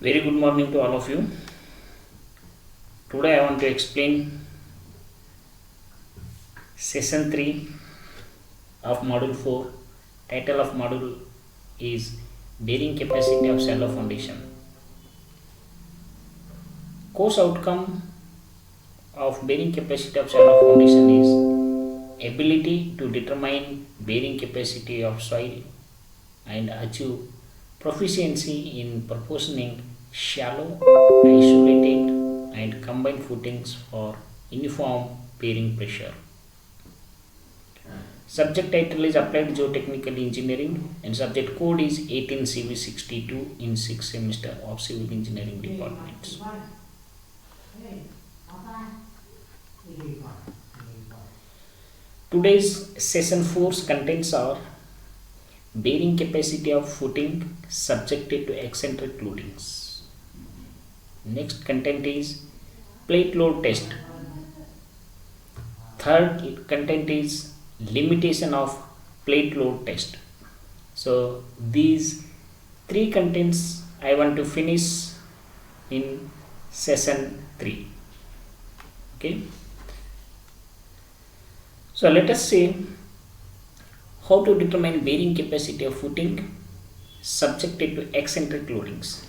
Very good morning to all of you. Today I want to explain session 3 of module 4. Title of module is Bearing Capacity of Shallow Foundation. Course outcome of bearing capacity of shallow foundation is ability to determine bearing capacity of soil and achieve proficiency in proportioning shallow, isolated and combined footings for uniform bearing pressure. Subject title is Applied Geotechnical Engineering and subject code is 18 CV62 in 6th semester of Civil Engineering Departments. Today's session 4's contents are bearing capacity of footing subjected to eccentric loadings. Next content is plate load test. Third content is limitation of plate load test. So these three contents I want to finish in session 3. Okay. So let us see how to determine bearing capacity of footing subjected to eccentric loadings.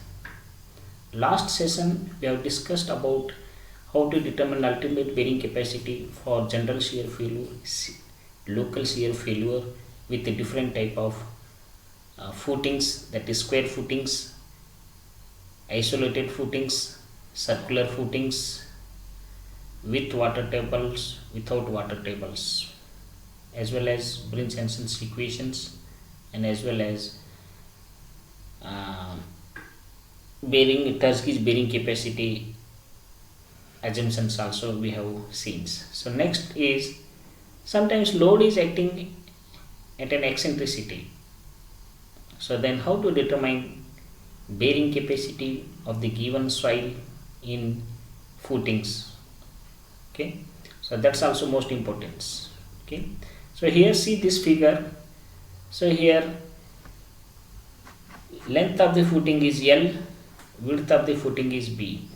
Last session we have discussed about how to determine ultimate bearing capacity for general shear failure, local shear failure with a different type of footings, that is square footings, isolated footings, circular footings, with water tables, without water tables, as well as Brinch-Hanson's equations, and as well as bearing Tarski's bearing capacity assumptions also we have seen. So next is sometimes load is acting at an eccentricity. So then how to determine bearing capacity of the given soil in footings. Okay, so that's also most important. Okay, so here see this figure. So here length of the footing is L, width of the footing is B,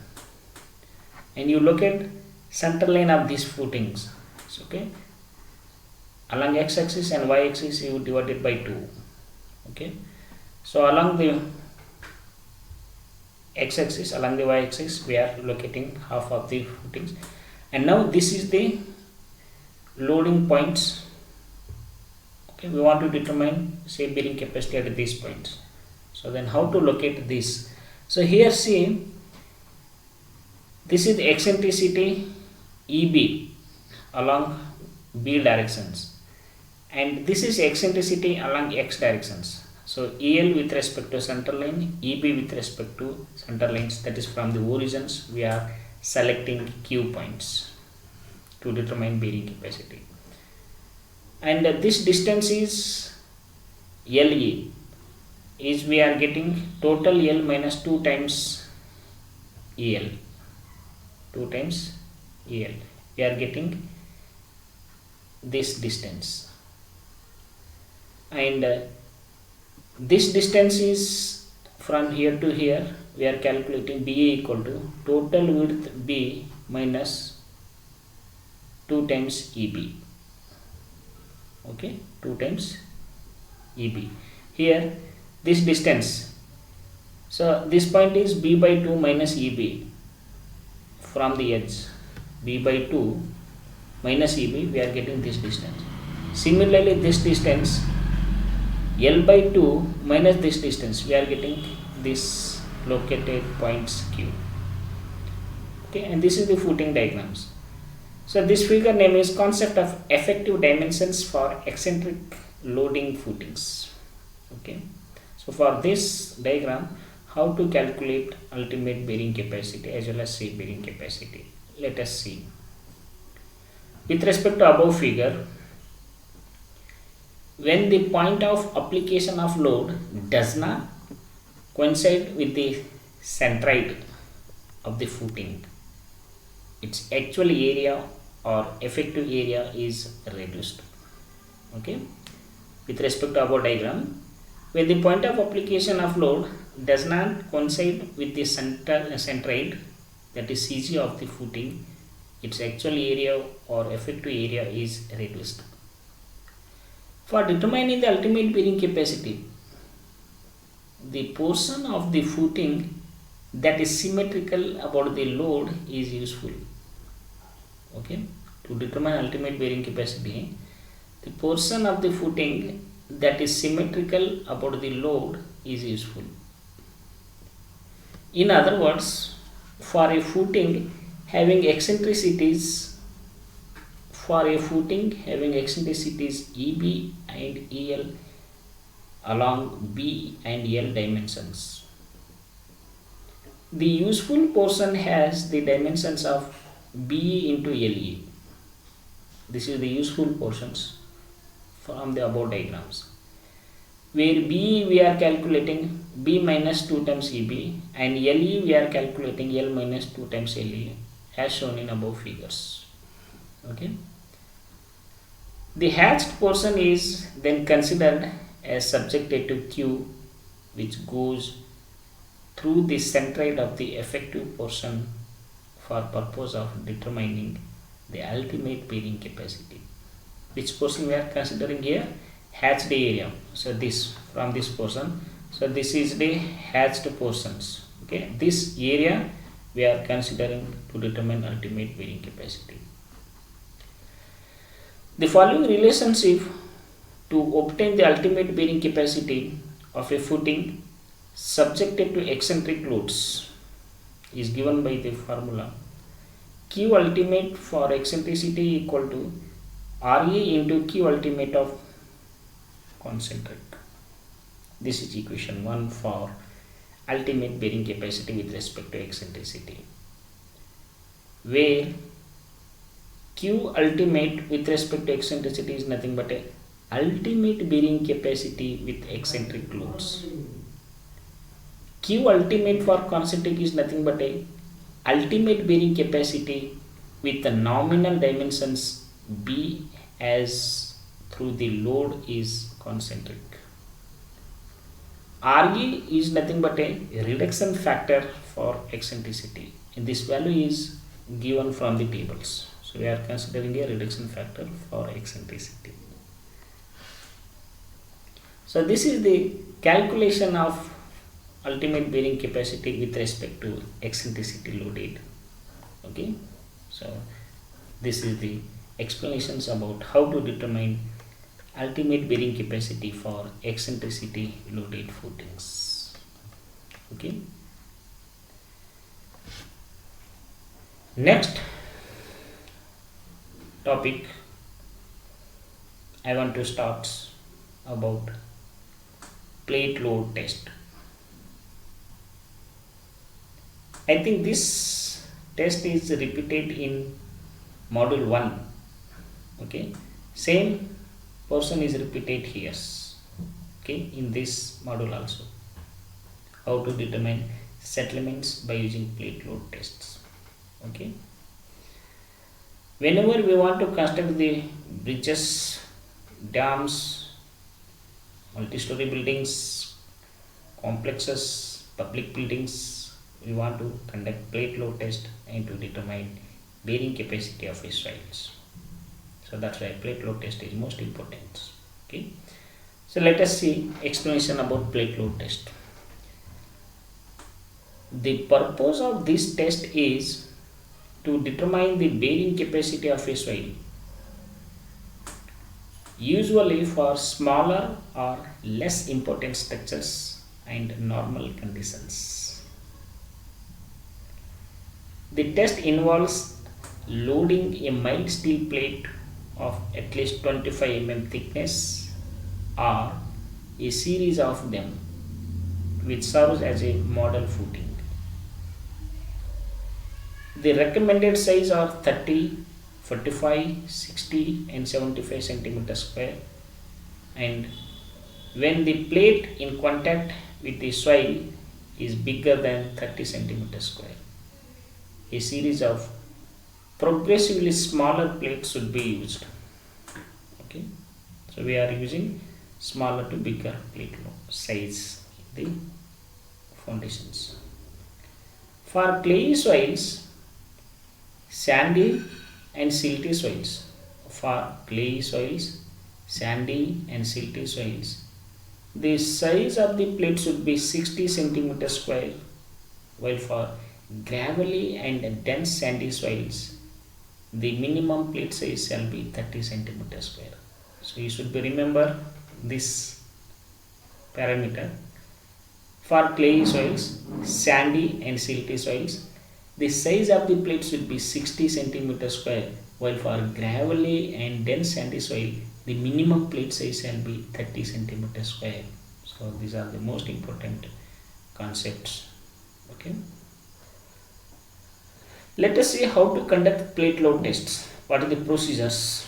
and you look at center line of these footings. So, okay, along x-axis and y-axis you divide it by 2. Okay, so along the x-axis, along the y-axis we are locating half of the footings, and now this is the loading points. Okay, we want to determine say bearing capacity at these points. So then how to locate this? So here see, this is the eccentricity EB along B directions, and this is eccentricity along X directions. So EL with respect to center line, EB with respect to center lines, that is from the origins we are selecting Q points to determine bearing capacity. And this distance is LE, is we are getting total L minus 2 times EL. 2 times EL. We are getting this distance. And this distance is from here to here. We are calculating BA equal to total width B minus 2 times EB. Okay, 2 times EB. Here this distance, so this point is B by 2 minus EB from the edge. B by 2 minus EB, we are getting this distance. Similarly this distance L by 2 minus this distance, we are getting this located points Q. Okay, and this is the footing diagrams. So this figure name is concept of effective dimensions for eccentric loading footings. Okay, so for this diagram, how to calculate ultimate bearing capacity as well as say bearing capacity. Let us see. With respect to above figure, when the point of application of load does not coincide with the centroid of the footing, its actual area or effective area is reduced. Okay, with respect to above diagram, where the point of application of load does not coincide with the centroid, that is CG of the footing, its actual area or effective area is reduced. For determining the ultimate bearing capacity, the portion of the footing that is symmetrical about the load is useful. Okay, to determine ultimate bearing capacity, the portion of the footing that is symmetrical about the load is useful. In other words, for a footing having eccentricities EB and EL along B and L dimensions, the useful portion has the dimensions of BE into LE. This is the useful portions from the above diagrams, where BE we are calculating B minus 2 times EB and LE we are calculating L minus 2 times LE as shown in above figures. Okay. The hatched portion is then considered as subjected to Q, which goes through the centroid of the effective portion for purpose of determining the ultimate bearing capacity. Which portion we are considering here? Hatched area. So this from this portion. So this is the hatched portions. Okay, this area we are considering to determine ultimate bearing capacity. The following relationship to obtain the ultimate bearing capacity of a footing subjected to eccentric loads is given by the formula Q ultimate for eccentricity equal to RA into Q ultimate of concentric. This is equation 1 for ultimate bearing capacity with respect to eccentricity, where Q ultimate with respect to eccentricity is nothing but a ultimate bearing capacity with eccentric loads. Q ultimate for concentric is nothing but a ultimate bearing capacity with the nominal dimensions B as through the load is concentric. RE is nothing but a reduction factor for eccentricity, and this value is given from the tables. So we are considering a reduction factor for eccentricity. So this is the calculation of ultimate bearing capacity with respect to eccentricity loaded. Okay, so this is the explanations about how to determine ultimate bearing capacity for eccentricity loaded footings. Okay, next topic I want to start about plate load test. I think this test is repeated in module 1. Okay, same portion is repeated here. Okay, in this module also, how to determine settlements by using plate load tests. Okay, whenever we want to construct the bridges, dams, multi-story buildings, complexes, public buildings, we want to conduct plate load test and to determine bearing capacity of soils. So that's why plate load test is most important. Okay, so let us see explanation about plate load test. The purpose of this test is to determine the bearing capacity of a soil, usually for smaller or less important structures and normal conditions. The test involves loading a mild steel plate of at least 25 mm thickness or a series of them, which serves as a model footing. The recommended size are 30, 45, 60 and 75 cm square, and when the plate in contact with the soil is bigger than 30 cm square, a series of progressively smaller plates should be used. Okay, so we are using smaller to bigger plate size in the foundations. For clayey soils, sandy and silty soils. For clayey soils, sandy and silty soils, the size of the plate should be 60 centimeter square, while for gravelly and dense sandy soils, the minimum plate size shall be 30 centimeter square. So you should remember this parameter. For clayey soils, sandy and silty soils, the size of the plate should be 60 centimeter square, while for gravelly and dense sandy soil, the minimum plate size shall be 30 centimeter square. So these are the most important concepts. Okay. Let us see how to conduct plate load tests. What are the procedures?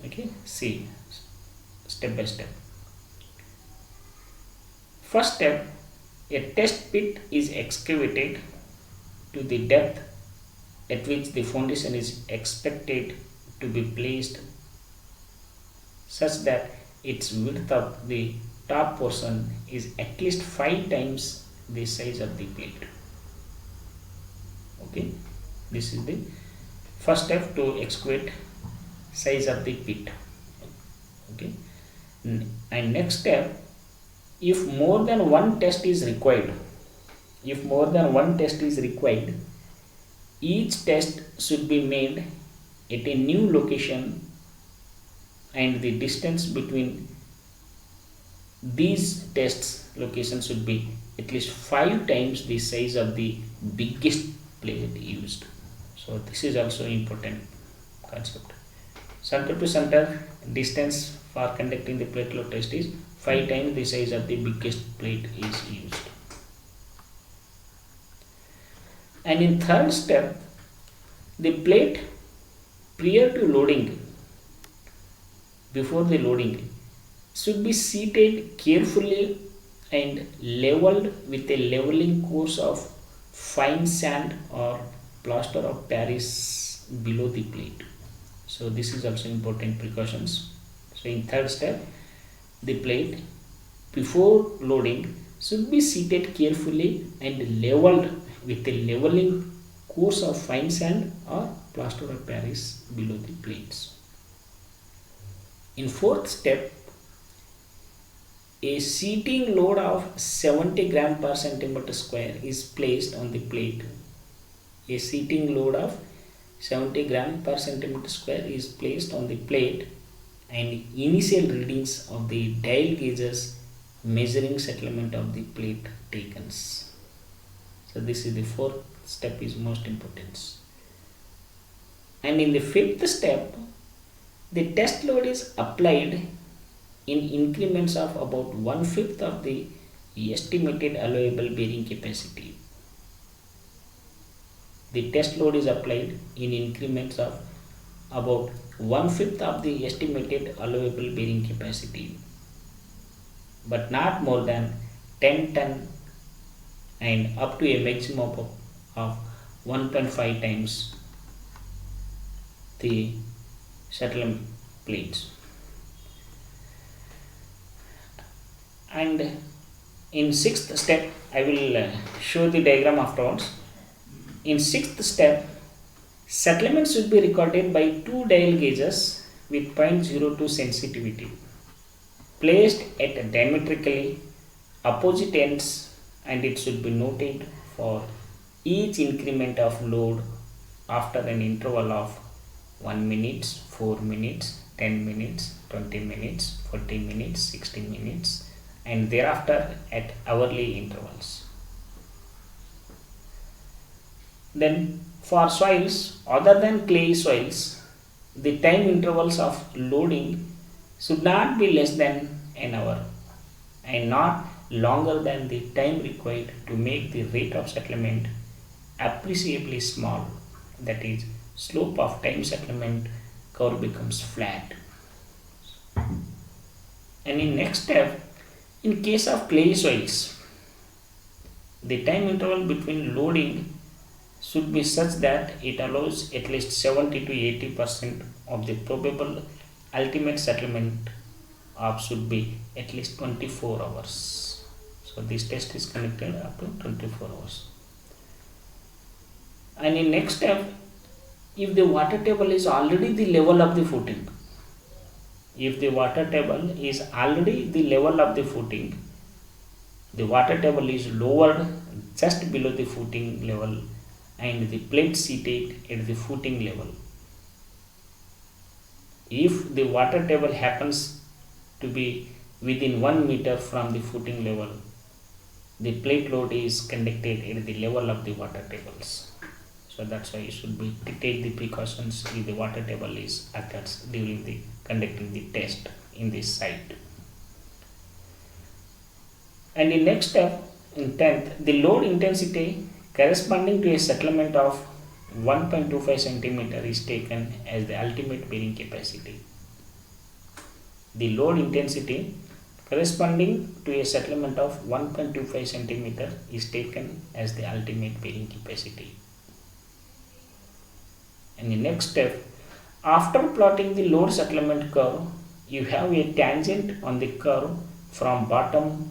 Okay, see step by step. First step, a test pit is excavated to the depth at which the foundation is expected to be placed, such that its width of the top portion is at least 5 times the size of the plate. Okay, this is the first step to excavate size of the pit. Okay, and next step, if more than one test is required, each test should be made at a new location, and the distance between these tests locations should be at least 5 times the size of the biggest plate used. So this is also important concept. Center to center distance for conducting the plate load test is 5 times the size of the biggest plate is used. And in third step, the plate prior to loading, before the loading, should be seated carefully and leveled with a leveling course of fine sand or plaster of Paris below the plate. So this is also important precautions. So in third step, the plate before loading should be seated carefully and leveled with a leveling course of fine sand or plaster of Paris below the plates. In fourth step, a seating load of 70 gram per centimeter square is placed on the plate. A seating load of 70 gram per centimeter square is placed on the plate, and initial readings of the dial gauges measuring settlement of the plate taken. So this is the fourth step is most important. And in the fifth step, the test load is applied in increments of about 1/5 of the estimated allowable bearing capacity. The test load is applied in increments of about 1/5 of the estimated allowable bearing capacity, but not more than 10 ton and up to a maximum of 1.5 times the settlement plates. And in sixth step, I will show the diagram afterwards. In sixth step, settlement should be recorded by 2 dial gauges with 0.02 sensitivity placed at diametrically opposite ends, and it should be noted for each increment of load after an interval of 1 minute, 4 minutes, 10 minutes, 20 minutes, 40 minutes, 60 minutes, and thereafter at hourly intervals. Then for soils other than clay soils, the time intervals of loading should not be less than an hour and not longer than the time required to make the rate of settlement appreciably small, that is, slope of time settlement curve becomes flat. And in next step, in case of clay soils, the time interval between loading should be such that it allows at least 70 to 80% of the probable ultimate settlement of should be at least 24 hours. So this test is conducted up to 24 hours. And in next step, if the water table is already the level of the footing, if the water table is already the level of the footing, the water table is lowered just below the footing level and the plate seated at the footing level. If the water table happens to be within 1 meter from the footing level, the plate load is conducted at the level of the water tables. So that's why you should be take the precautions if the water table is occurs during the conducting the test in this site. And in next step, in 10th, the load intensity corresponding to a settlement of 1.25 centimeter is taken as the ultimate bearing capacity. The load intensity corresponding to a settlement of 1.25 centimeter is taken as the ultimate bearing capacity. And the next step, after plotting the load settlement curve, you have a tangent on the curve from bottom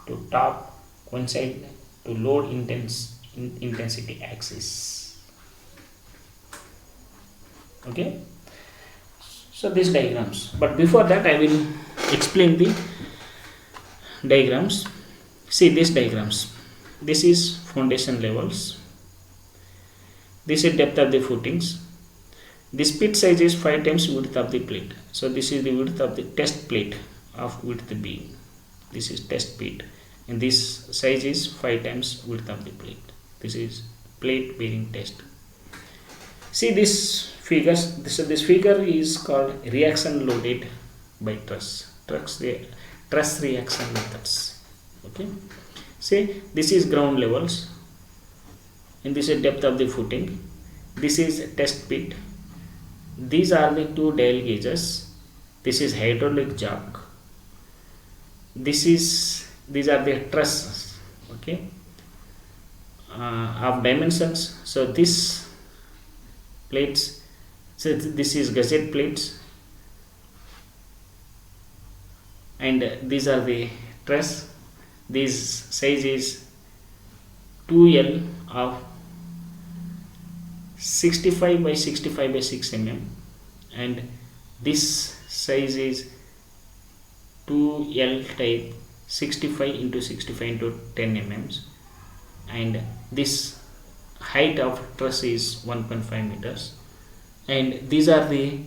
to top coincide to load intensity axis. Okay, so these diagrams, but before that I will explain the diagrams. See these diagrams. This is foundation levels, this is depth of the footings, this pit size is 5 times width of the plate. So this is the width of the test plate of width B. This is test pit and this size is 5 times width of the plate. This is plate bearing test. See this figures. This figure is called reaction loaded by truss reaction methods. Okay. See this is ground levels and this is depth of the footing. This is test pit. These are the two dial gauges. This is hydraulic jack. These are the trusses. Okay. Of dimensions. So this plates. So this is gusset plates, and these are the truss. This size is 2L of 65 by 65 by 6 mm, and this size is 2L type 65 into 65 into 10 mm, and this height of truss is 1.5 meters, and these are the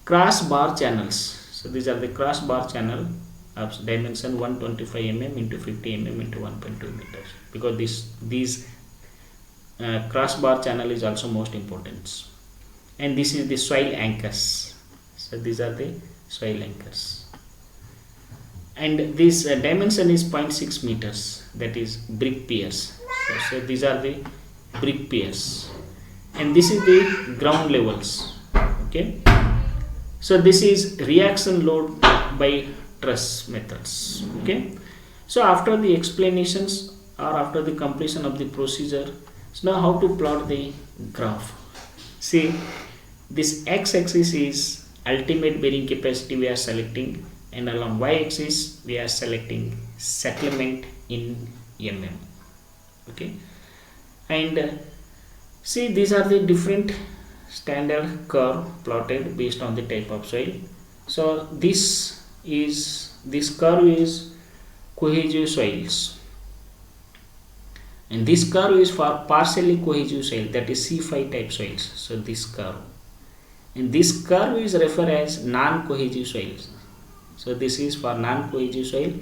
crossbar channels. So these are the crossbar channel of dimension 125 mm into 50 mm into 1.2 meters, because these crossbar channel is also most important. And this is the soil anchors. So these are the soil anchors, and this dimension is 0.6 meters, that is brick piers. So these are the brick piers, and this is the ground levels. Okay, so this is reaction load by truss methods. Okay, so after the explanations or after the completion of the procedure, so now how to plot the graph. See, this x-axis is ultimate bearing capacity we are selecting, and along y-axis we are selecting settlement in mm. Okay, and see these are the different standard curve plotted based on the type of soil. So this curve is cohesive soils, and this curve is for partially cohesive soil, that is C5 type soils. So this curve, and this curve is referred as non-cohesive soils. So this is for non-cohesive soil,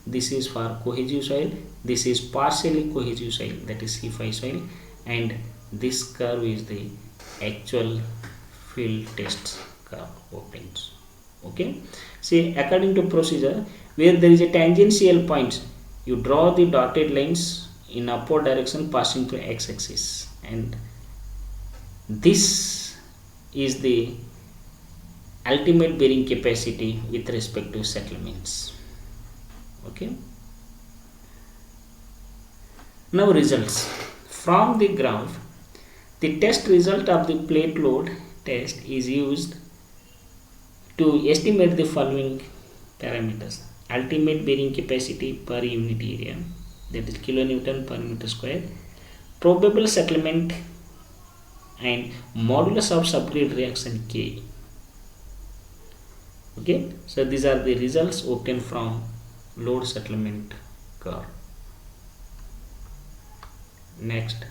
this is for cohesive soil, this is partially cohesive soil, that is C5 soil, and this curve is the actual field test curve opens. Okay, see, according to procedure, where there is a tangential point, you draw the dotted lines in upward direction passing through x-axis, and this is the ultimate bearing capacity with respect to settlements. Okay, now results from the graph. The test result of the plate load test is used to estimate the following parameters: ultimate bearing capacity per unit area, that is kilonewton per meter square, probable settlement, and modulus of subgrade reaction K. Okay, so these are the results obtained from load settlement curve. Next,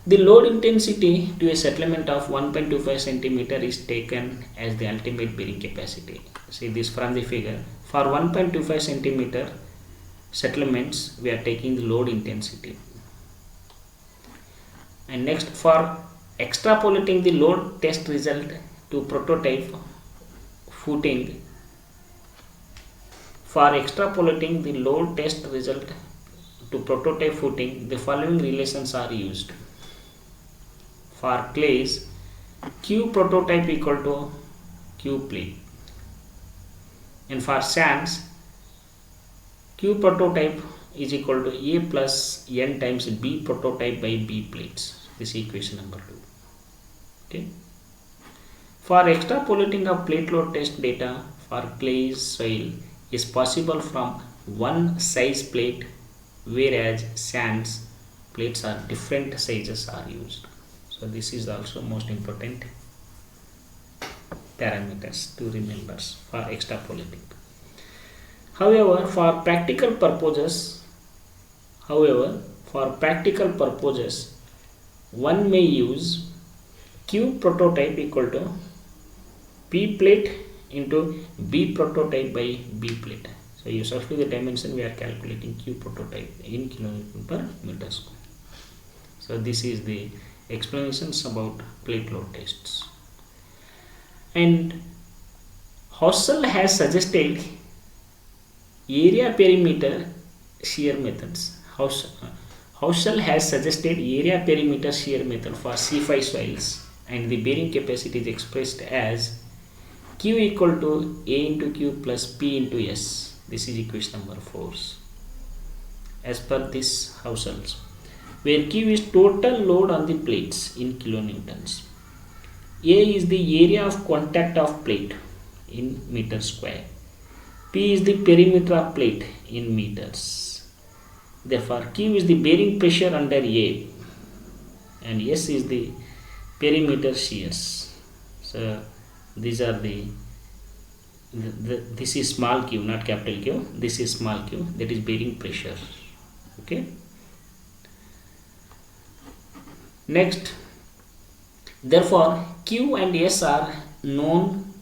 the load intensity to a settlement of 1.25 centimeter is taken as the ultimate bearing capacity. See this from the figure. For 1.25 centimeter settlements, we are taking the load intensity. And next, for extrapolating the load test result to prototype footing, for extrapolating the load test result to prototype footing, the following relations are used. For clays, Q prototype equal to Q plate, and for sands, Q prototype is equal to A plus N times B prototype by B plates. This is equation number 2. Okay. For extrapolating of plate load test data for clay soil is possible from one size plate, whereas sands plates are different sizes are used. So this is also most important parameters to remember for extrapolating. However, for practical purposes, one may use Q prototype equal to P plate into B prototype by B plate. So you substitute the dimension, we are calculating Q prototype in kilonewton per meter square. So this is the explanations about plate load tests. And Hossel has suggested area perimeter shear methods. Hossel has suggested area perimeter shear method for C5 soils, and the bearing capacity is expressed as Q equal to A into Q plus P into S. This is equation number 4 as per this Hossel's, where Q is total load on the plates in kilonewtons. A is the area of contact of plate in meter square. P is the perimeter of plate in meters. Therefore, Q is the bearing pressure under A, and S is the perimeter shears. So these are this is small q, not capital Q. This is small q, that is bearing pressure. Okay. Next, therefore Q and S are known,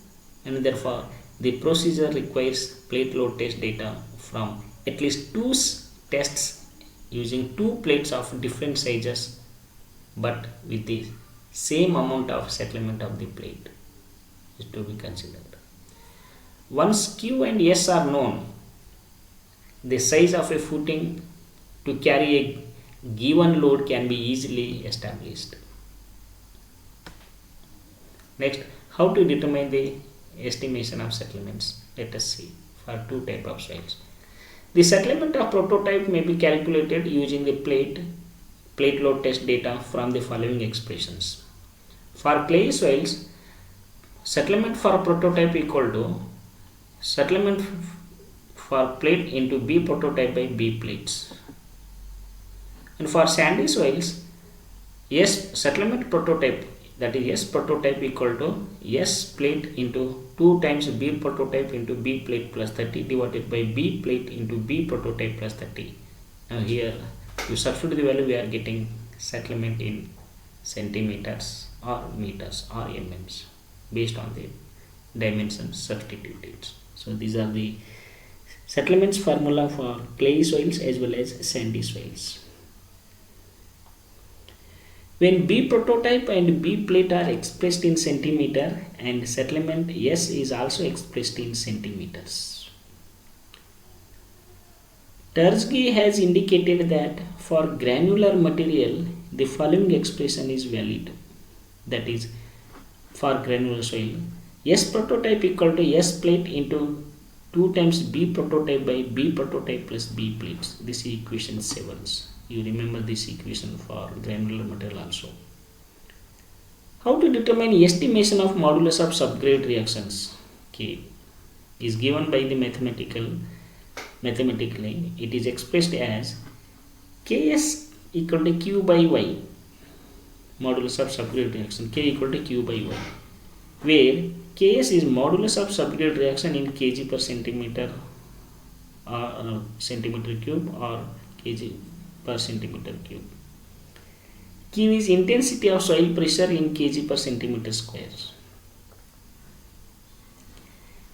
and therefore the procedure requires plate load test data from at least 2 tests using 2 plates of different sizes but with the same amount of settlement of the plate is to be considered. Once Q and S are known, the size of a footing to carry a given load can be easily established. Next, how to determine the estimation of settlements? Let us see for 2 types of soils. The settlement of prototype may be calculated using the plate load test data from the following expressions. For clay soils, settlement for prototype equal to settlement for plate into B prototype by B plates. And for sandy soils, S settlement prototype, that is S prototype equal to S plate into 2 times B prototype into B plate plus 30 divided by B plate into B prototype plus 30. Now here you substitute the value, we are getting settlement in centimeters or meters or mm based on the dimensions substituted. So these are the settlements formula for clay soils as well as sandy soils. When B prototype and B plate are expressed in centimeter and settlement S is also expressed in centimeters. Terzky has indicated that for granular material the following expression is valid, that is for granular soil S prototype equal to S plate into 2 times B prototype by B prototype plus B plates. This is equation 7. You remember this equation for granular material also. How to determine estimation of modulus of subgrade reactions K? is given by the mathematically it is expressed as Ks equal to Q by Y, modulus of subgrade reaction, K equal to Q by Y, where Ks is modulus of subgrade reaction in kg per centimeter or centimeter cube or kg per centimeter cube. Q is intensity of soil pressure in kg per centimeter square.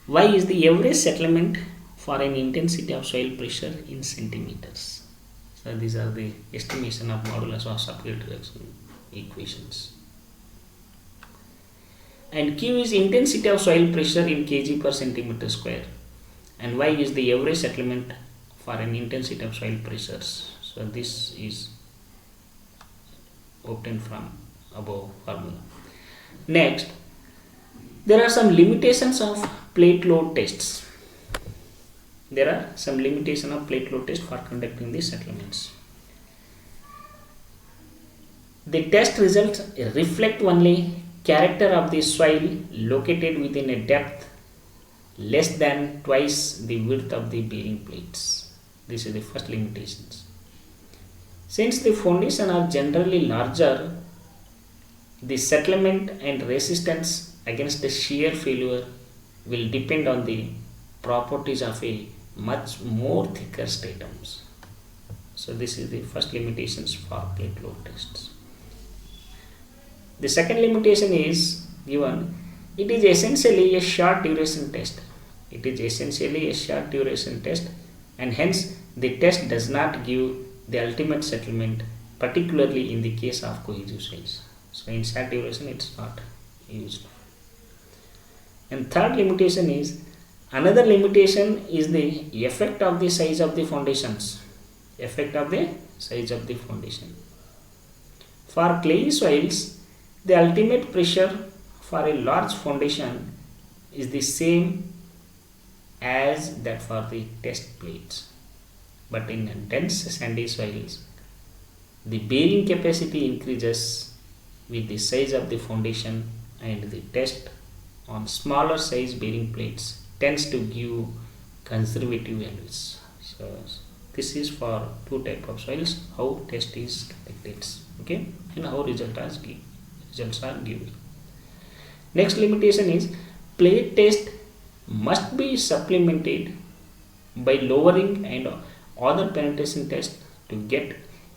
Y is the average settlement for an intensity of soil pressure in centimeters. So these are the estimation of modulus of subgrade reaction equations. And Q is intensity of soil pressure in kg per centimeter square, and Y is the average settlement for an intensity of soil pressures. So this is obtained from above formula. Next, there are some limitations of plate load tests. There are some limitation of plate load test for conducting the settlements. The test results reflect only character of the soil located within a depth less than twice the width of the bearing plates. This is the first limitations. Since the foundation are generally larger, the settlement and resistance against the shear failure will depend on the properties of a much more thicker stratums. So this is the first limitations for plate load tests. The second limitation is given, it is essentially a short duration test. It is essentially a short duration test, and hence the test does not give the ultimate settlement, particularly in the case of cohesive soils. So in short duration it is not used. And third limitation is, another limitation is the effect of the size of the foundations. Effect of the size of the foundation. For clayey soils, the ultimate pressure for a large foundation is the same as that for the test plates. But in dense sandy soils, the bearing capacity increases with the size of the foundation, and the test on smaller size bearing plates tends to give conservative values. So this is for two type of soils, how test is conducted, okay, and how results are given. Next limitation is, plate test must be supplemented by lowering and other penetration test to get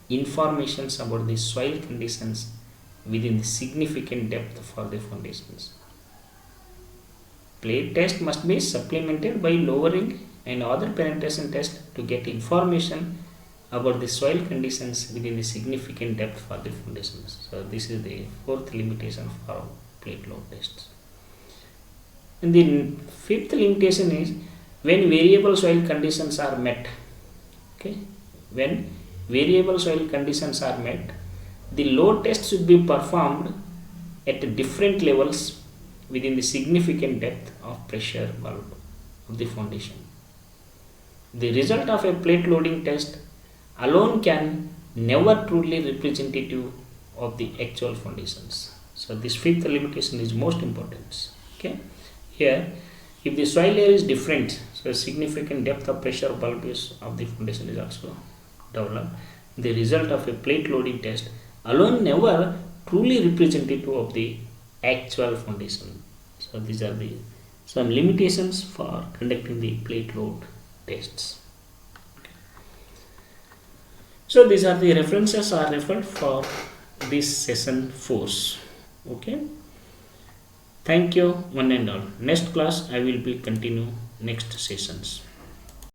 informations about the soil conditions within the significant depth for the foundations. Plate test must be supplemented by lowering and other penetration test to get information about the soil conditions within the significant depth for the foundations. So this is the fourth limitation for plate load tests. And the fifth limitation is, when variable soil conditions are met. Okay, when variable soil conditions are met, the load test should be performed at different levels within the significant depth of pressure bulb of the foundation. The result of a plate loading test alone can never truly representative of the actual foundations. So this fifth limitation is most important. Okay, here if the soil layer is different, so a significant depth of pressure bulb of the foundation is also developed. The result of a plate loading test alone never truly representative of the actual foundation. So these are the some limitations for conducting the plate load tests. Okay. So these are the references are referred for this session 4. Okay. Thank you one and all. Next class I will be continue next sessions.